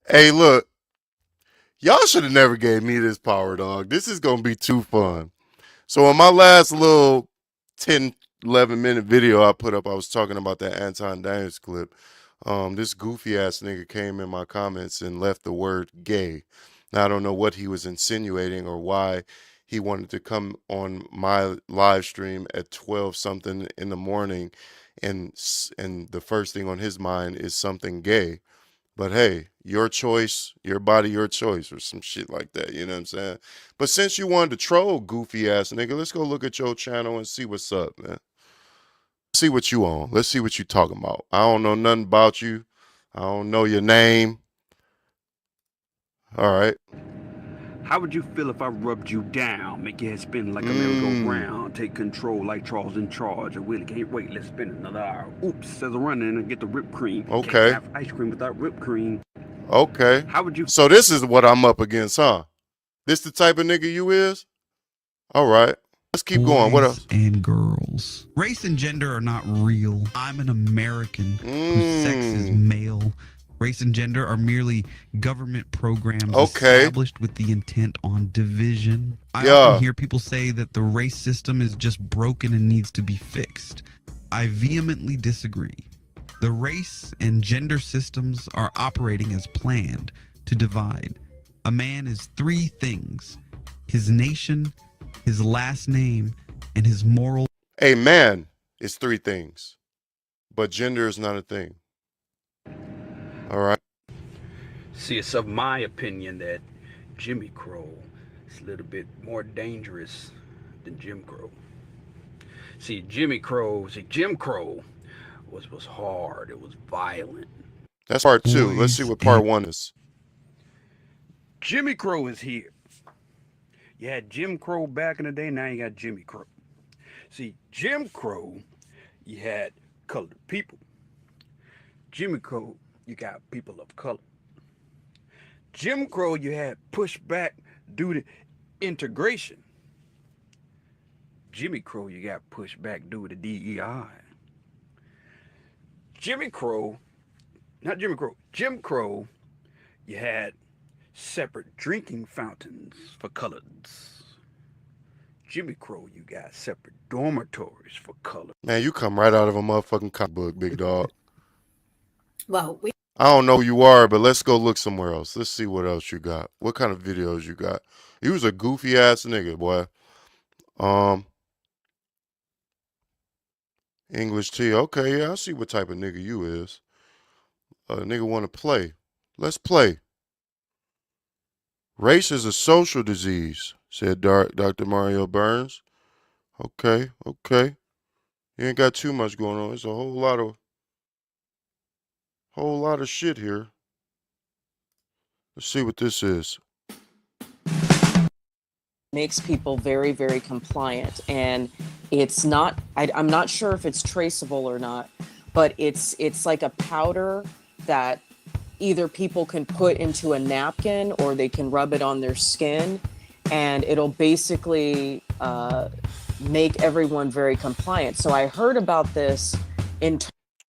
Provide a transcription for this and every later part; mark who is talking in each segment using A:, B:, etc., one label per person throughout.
A: Hey, look, y'all should have never gave me this power, dog. This is gonna be too fun. So in my last little 10, 11 minute video I put up, I was talking about that Anton Daniels clip. This goofy ass nigga came in my comments and left the word gay. Now I don't know what he was insinuating or why he wanted to come on my live stream at 12 something in the morning and the first thing on his mind is something gay. But hey, your choice, your body, your choice, or some shit like that. You know what I'm saying? But since you wanted to troll, goofy ass nigga, let's go look at your channel and see what's up, man. See what you on. Let's see what you talking about. I don't know nothing about you. I don't know your name. All right.
B: How would you feel if I rubbed you down, make your head spin like a
A: Mm.
B: merry-go-round, take control like Charles in charge? I really can't wait, let's spend another hour. Oops, says I'm running and get the whipped cream. Can't
A: Okay.
B: have ice cream without whipped cream.
A: Okay.
B: How would you
A: So this is what I'm up against, huh? This the type of nigga you is? All right. Let's keep going. What
C: Boys
A: else?
C: and girls. Race and gender are not real. I'm an American whose sex is
A: Mm.
C: male. Race and gender are merely government programs
A: Okay.
C: established with the intent on division. I often
A: Yeah.
C: hear people say that the race system is just broken and needs to be fixed. I vehemently disagree. The race and gender systems are operating as planned to divide. A man is three things: his nation, his last name, and his moral.
A: A man is three things, but gender is not a thing. All right.
B: see? It's of my opinion that Jimmy Crow is a little bit more dangerous than Jim Crow. Jim Crow was hard. It was violent.
A: That's part two. Let's see
C: Boys
A: what
C: and
A: part one is.
B: Jimmy Crow is here. You had Jim Crow back in the day. Now you got Jimmy Crow. See, Jim Crow, you had colored people. Jimmy Crow, you got people of color. Jim Crow, you had pushback due to integration. Jimmy Crow, you got pushback due to DEI. Jimmy Crow, not Jimmy Crow, Jim Crow, you had separate drinking fountains for coloreds. Jimmy Crow, you got separate dormitories for color.
A: Man, you come right out of a motherfucking comic book, big dog.
D: Well, we
A: I don't know who you are, but let's go look somewhere else. Let's see what else you got. What kind of videos you got? You was a goofy ass nigga, boy. Um, English T. Okay, yeah, I see what type of nigga you is. A nigga want to play. Let's play. Race is a social disease, said Dr. Mario Burns. Okay, okay. You ain't got too much going on. It's a whole lot of shit here. Let's see what this is.
E: makes people very, very compliant. And it's not, I'm not sure if it's traceable or not, but it's like a powder that either people can put into a napkin or they can rub it on their skin, and it'll basically make everyone very compliant. So I heard about this in.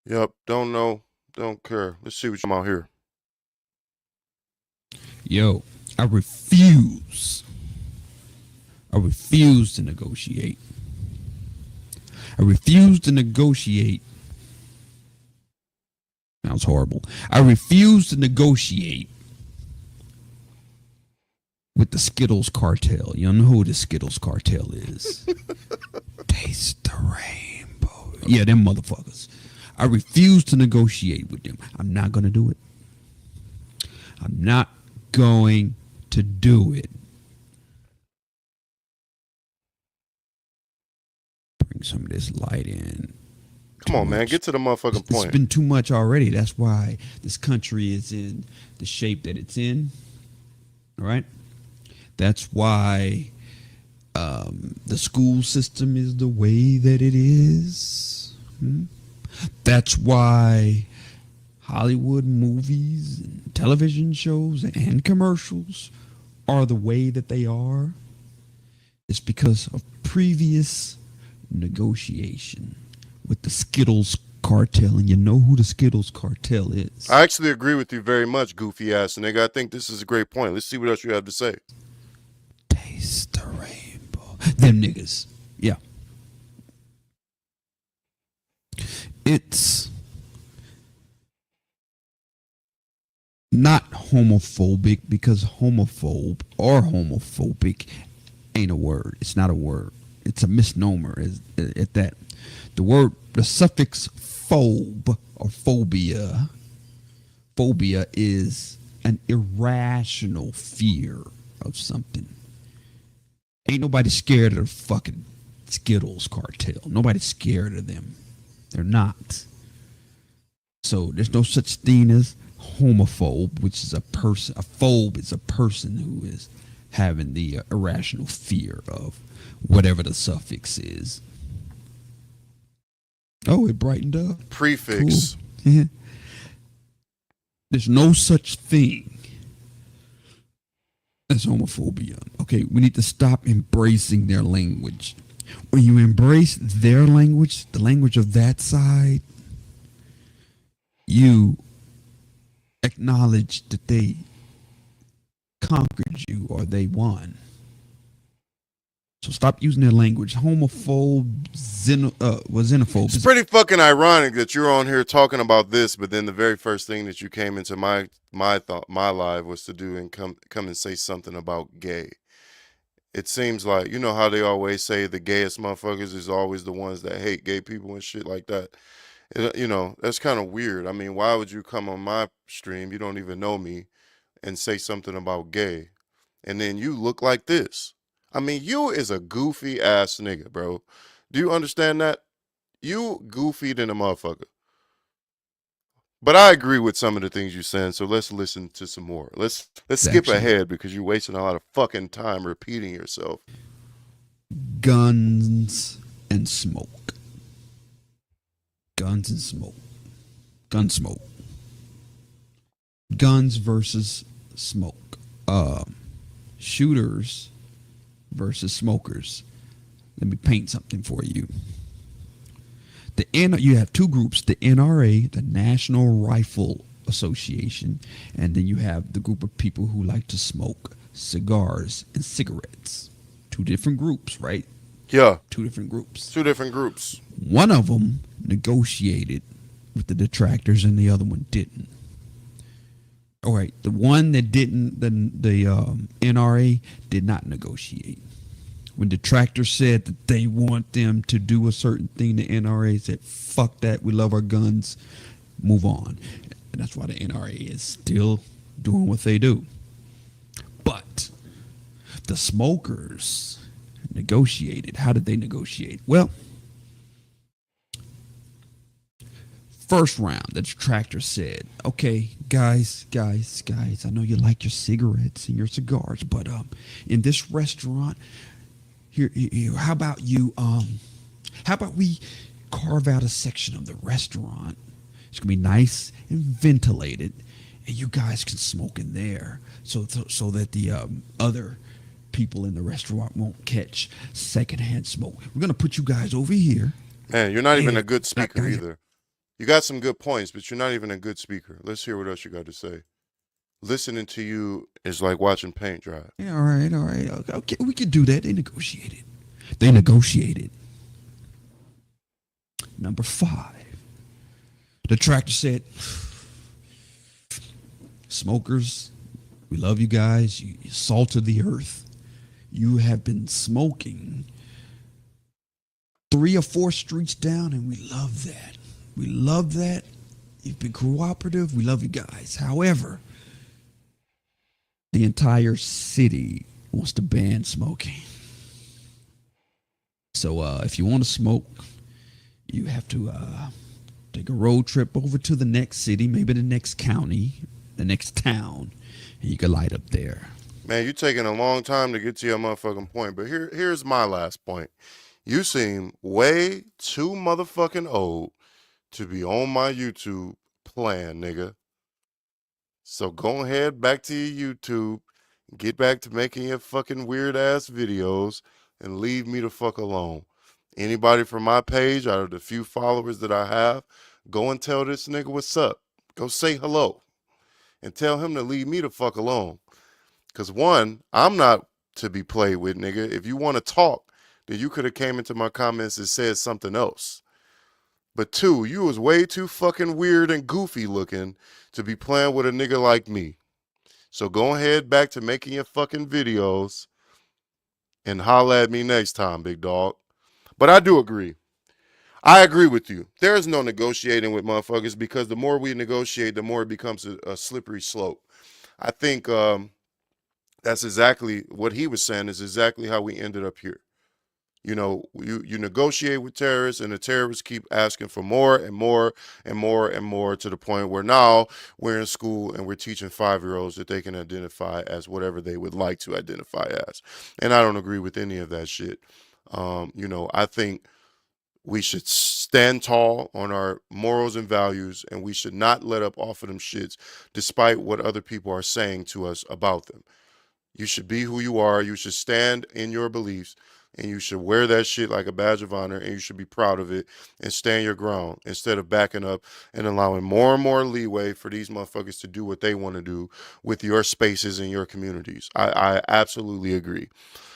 A: Yep, don't know, don't care. Let's see what you're out here.
C: Yo, I refuse. I refuse to negotiate. I refuse to negotiate. Sounds horrible. I refuse to negotiate with the Skittles cartel. You know who the Skittles cartel is? Taste the rainbow. Yeah, them motherfuckers. I refuse to negotiate with them. I'm not going to do it. I'm not going to do it. Bring some of this light in.
A: Come on, man, get to the motherfucking
C: It's
A: point.
C: been too much already. That's why this country is in the shape that it's in. All right. That's why the school system is the way that it is. That's why Hollywood movies and television shows and commercials are the way that they are. It's because of previous negotiation with the Skittles cartel, and you know who the Skittles cartel is.
A: I actually agree with you very much, goofy ass nigga. I think this is a great point. Let's see what else you have to say.
C: Taste the rainbow. Them niggas. Yeah. It's not homophobic, because homophobe or homophobic ain't a word. It's not a word. It's a misnomer at that. The suffix phobe or phobia is an irrational fear of something. Ain't nobody scared of the fucking Skittles cartel. Nobody's scared of them. They're not. So there's no such thing as homophobe, which is a person. A phobe is a person who is having the irrational fear of whatever the suffix is. Oh, it brightened up.
A: Prefix.
C: Cool. Yeah. There's no such thing as homophobia. Okay, we need to stop embracing their language. When you embrace their language, the language of that side, you acknowledge that they conquered you or they won. So stop using their language. Homophobe, xenophobe.
A: It's pretty fucking ironic that you're on here talking about this, but then the very first thing that you came into my live was to do and come and say something about gay. It seems like, you know how they always say the gayest motherfuckers is always the ones that hate gay people and shit like that. You know, that's kind of weird. I mean, why would you come on my stream, you don't even know me, and say something about gay, and then you look like this? I mean, you is a goofy ass nigga, bro. Do you understand that? You goofy than a motherfucker. But I agree with some of the things you're saying, so let's listen to some more. Let's skip ahead because you're wasting a lot of fucking time repeating yourself.
C: Guns and smoke. Guns and smoke. Gunsmoke. Guns versus smoke. Shooters versus smokers. Let me paint something for you. You have two groups, the NRA, the National Rifle Association, and then you have the group of people who like to smoke cigars and cigarettes. Two different groups, right?
A: Yeah.
C: Two different groups.
A: Two different groups.
C: One of them negotiated with the detractors and the other one didn't. All right, the one that didn't, the NRA did not negotiate. When detractors said that they want them to do a certain thing, the NRA said, fuck that, we love our guns, move on. And that's why the NRA is still doing what they do. But the smokers negotiated. How did they negotiate? Well, first round, the detractor said, okay, guys, I know you like your cigarettes and your cigars, but in this restaurant, here, how about we carve out a section of the restaurant? It's gonna be nice and ventilated, and you guys can smoke in there, so that the other people in the restaurant won't catch secondhand smoke. We're gonna put you guys over here.
A: Man, you're not even a good speaker either. You got some good points, but you're not even a good speaker. Let's hear what else you got to say. Listening to you is like watching paint dry.
C: Yeah, all right. Okay, we could do that. They negotiated. Number 5. The tractor said, smokers, we love you guys. You salt of the earth. You have been smoking 3 or 4 streets down, and we love that. We love that. You've been cooperative. We love you guys. However, the entire city wants to ban smoking. So if you want to smoke, you have to take a road trip over to the next city, maybe the next county, the next town, and you can light up there.
A: Man, you're taking a long time to get to your motherfucking point, but here's my last point. You seem way too motherfucking old to be on my YouTube plan, nigga. So go ahead back to your YouTube, get back to making your fucking weird ass videos, and leave me the fuck alone. Anybody from my page, out of the few followers that I have, Go and tell this nigga what's up. Go say hello and tell him to leave me the fuck alone. Cause one, I'm not to be played with, nigga. If you want to talk, then you could have came into my comments and said something else. But two, you was way too fucking weird and goofy looking to be playing with a nigga like me. So go ahead back to making your fucking videos and holla at me next time, big dog. But I do agree. I agree with you. There is no negotiating with motherfuckers because the more we negotiate, the more it becomes a slippery slope. I think that's exactly what he was saying is exactly how we ended up here. You know, you negotiate with terrorists, and the terrorists keep asking for more and more and more and more to the point where now we're in school and we're teaching 5-year-olds that they can identify as whatever they would like to identify as. And I don't agree with any of that shit. You know, I think we should stand tall on our morals and values, and we should not let up off of them shits despite what other people are saying to us about them. You should be who you are. You should stand in your beliefs, and you should wear that shit like a badge of honor, and you should be proud of it and stand your ground instead of backing up and allowing more and more leeway for these motherfuckers to do what they want to do with your spaces and your communities. I absolutely agree.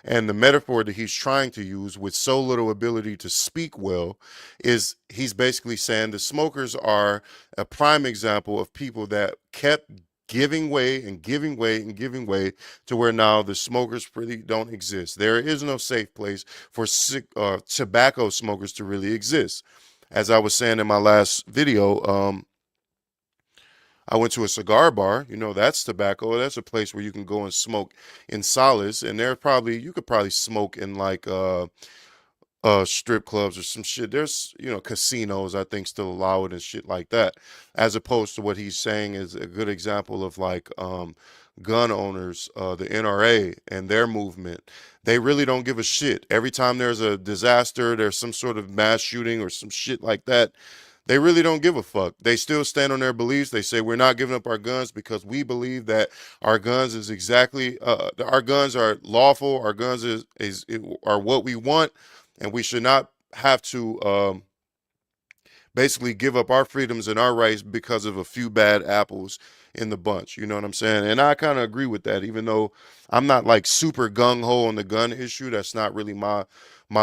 A: And the metaphor that he's trying to use with so little ability to speak well is he's basically saying the smokers are a prime example of people that kept giving way and giving way and giving way to where now the smokers really don't exist. There is no safe place for tobacco smokers to really exist. As I was saying in my last video, I went to a cigar bar. You know, that's tobacco. That's a place where you can go and smoke in solace. And you could probably smoke in like strip clubs or some shit. There's, you know, casinos I think still allow it and shit like that. As opposed to what he's saying is a good example of like gun owners, the NRA and their movement. They really don't give a shit. Every time there's a disaster, there's some sort of mass shooting or some shit like that, they really don't give a fuck. They still stand on their beliefs. They say we're not giving up our guns because we believe that our guns is exactly our guns are lawful. Our guns are what we want, and we should not have to basically give up our freedoms and our rights because of a few bad apples in the bunch. You know what I'm saying? And I kind of agree with that, even though I'm not like super gung ho on the gun issue. That's not really my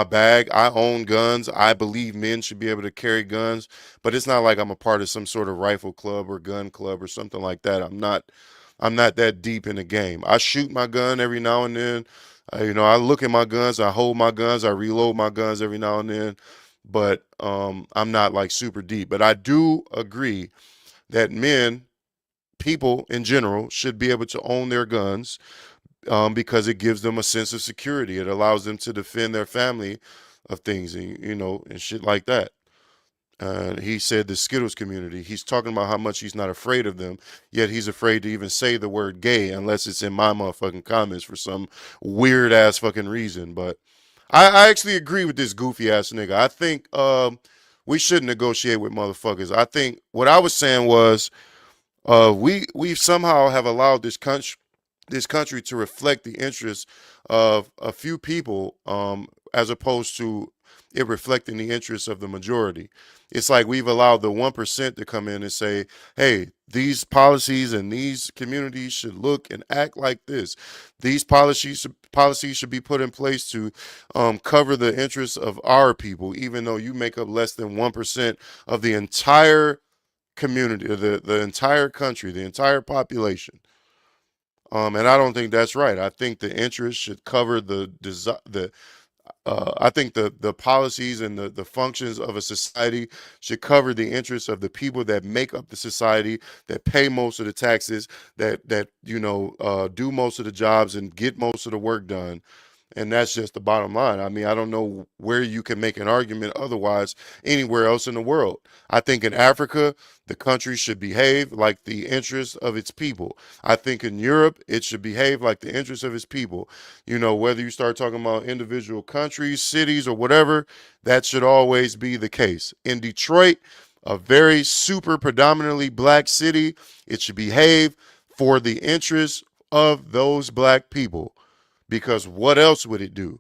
A: bag. I own guns. I believe men should be able to carry guns, but it's not like I'm a part of some sort of rifle club or gun club or something like that. I'm not that deep in the game. I shoot my gun every now and then. You know, I look at my guns, I hold my guns, I reload my guns every now and then, but I'm not like super deep. But I do agree that people in general should be able to own their guns because it gives them a sense of security. It allows them to defend their family of things, and you know, and shit like that. He said the Skittles community. He's talking about how much he's not afraid of them, yet he's afraid to even say the word gay unless it's in my motherfucking comments for some weird ass fucking reason. But I actually agree with this goofy ass nigga. I think we should negotiate with motherfuckers. I think what I was saying was we somehow have allowed this country to reflect the interests of a few people as opposed to it reflecting the interests of the majority. It's like we've allowed the 1% to come in and say, hey, these policies and these communities should look and act like this. These policies should be put in place to cover the interests of our people, even though you make up less than 1% of the entire community, the entire country, the entire population. And I don't think that's right. I think the interest should cover I think the policies and the functions of a society should cover the interests of the people that make up the society, that pay most of the taxes, that you know do most of the jobs and get most of the work done. And that's just the bottom line. I mean, I don't know where you can make an argument otherwise anywhere else in the world. I think in Africa, the country should behave like the interests of its people. I think in Europe, it should behave like the interests of its people. You know, whether you start talking about individual countries, cities, or whatever, that should always be the case. In Detroit, a very super predominantly black city, it should behave for the interests of those black people. Because what else would it do?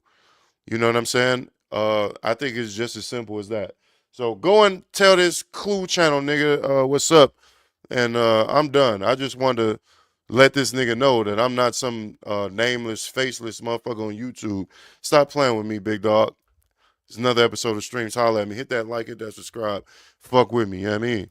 A: You know what I'm saying? I think it's just as simple as that. So go and tell this Clue channel nigga what's up, and I'm done. I just wanted to let this nigga know that I'm not some nameless, faceless motherfucker on YouTube. Stop playing with me, big dog. It's another episode of Streams. Holla at me. Hit that like, hit that subscribe. Fuck with me, you know what I mean?